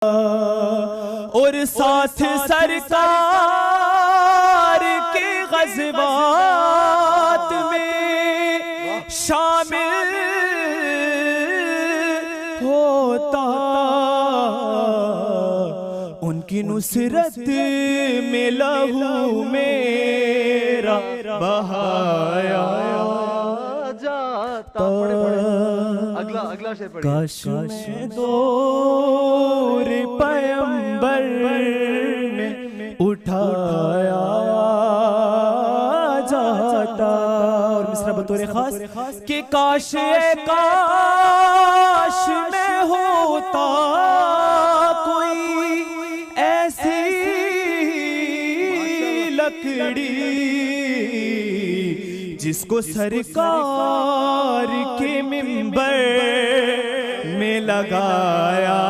और साथ सरकार के ग़ज़वात में शामिल होता, उनकी नुसरत में लहू मेरा बहाया जाता। अगला शेर पढ़िए। काश में दौर पैगंबर ने उठाया जाता। और मिसरा बतौर खास कि काश में होता कोई ऐसी लकड़ी जिसको सरकार के मिंबर में लगाया